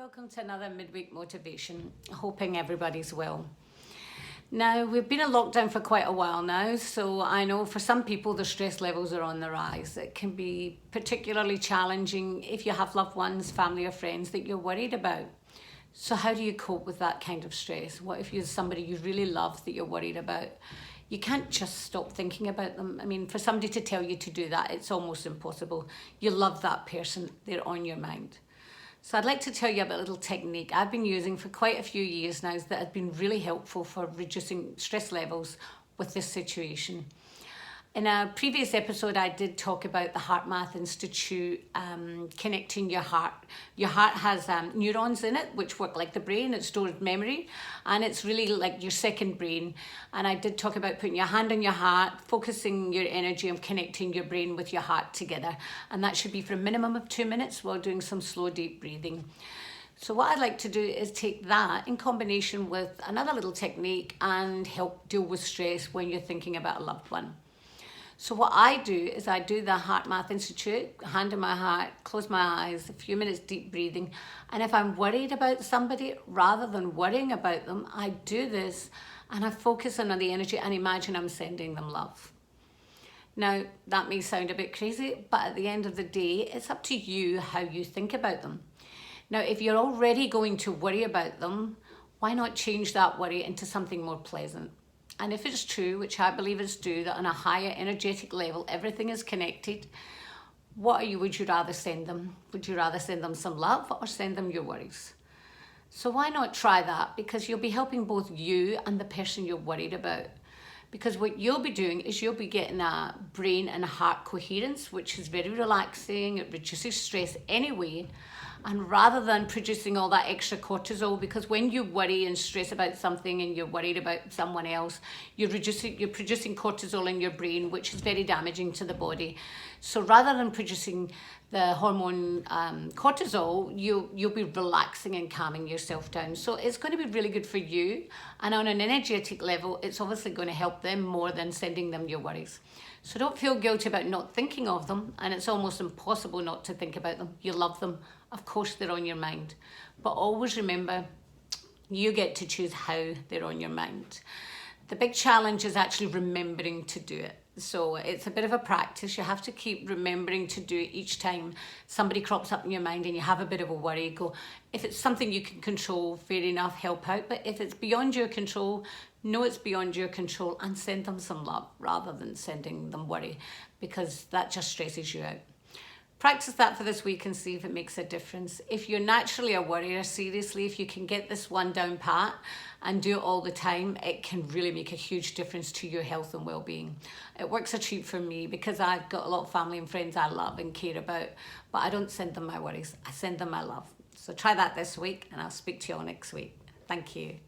welcome to another midweek motivation. Hoping everybody's well. Now, we've been in lockdown for quite a while now, so I know for some people the stress levels are on the rise. It can be particularly challenging if you have loved ones, family or friends that you're worried about. So how do you cope with that kind of stress? What if you're somebody you really love that you're worried about? You can't just stop thinking about them. I mean, for somebody to tell you to do that, it's almost impossible. You love that person, they're on your mind. So I'd like to tell you about a little technique I've been using for quite a few years now that has been really helpful for reducing stress levels with this situation. In a previous episode, I did talk about the HeartMath Institute connecting your heart. Your heart has neurons in it, which work like the brain. It stores memory, and it's really like your second brain. And I did talk about putting your hand on your heart, focusing your energy on connecting your brain with your heart together. And that should be for a minimum of 2 minutes while doing some slow, deep breathing. So what I'd like to do is take that in combination with another little technique and help deal with stress when you're thinking about a loved one. So what I do is I do the HeartMath Institute, hand on my heart, close my eyes, a few minutes deep breathing. And if I'm worried about somebody, rather than worrying about them, I do this and I focus on the energy and imagine I'm sending them love. Now, that may sound a bit crazy, but at the end of the day, it's up to you how you think about them. Now, if you're already going to worry about them, why not change that worry into something more pleasant? And if it's true, which I believe is true, that on a higher energetic level, everything is connected, would you rather send them? Would you rather send them some love or send them your worries? So why not try that? Because you'll be helping both you and the person you're worried about. Because what you'll be doing is you'll be getting a brain and a heart coherence, which is very relaxing. It reduces stress anyway. And rather than producing all that extra cortisol, because when you worry and stress about something and you're worried about someone else, you're producing cortisol in your brain, which is very damaging to the body. So rather than producing the hormone cortisol, you'll be relaxing and calming yourself down. So it's going to be really good for you. And on an energetic level, it's obviously going to help them more than sending them your worries. So don't feel guilty about not thinking of them, and it's almost impossible not to think about them. You love them. Of course they're on your mind. But always remember, you get to choose how they're on your mind. The big challenge is actually remembering to do it. So it's a bit of a practice. You have to keep remembering to do it each time somebody crops up in your mind and you have a bit of a worry. Go, if it's something you can control, fair enough, help out. But if it's beyond your control, know it's beyond your control and send them some love rather than sending them worry, because that just stresses you out. Practice that for this week and see if it makes a difference. If you're naturally a worrier, seriously, if you can get this one down pat and do it all the time, it can really make a huge difference to your health and well-being. It works a treat for me because I've got a lot of family and friends I love and care about, but I don't send them my worries. I send them my love. So try that this week and I'll speak to you all next week. Thank you.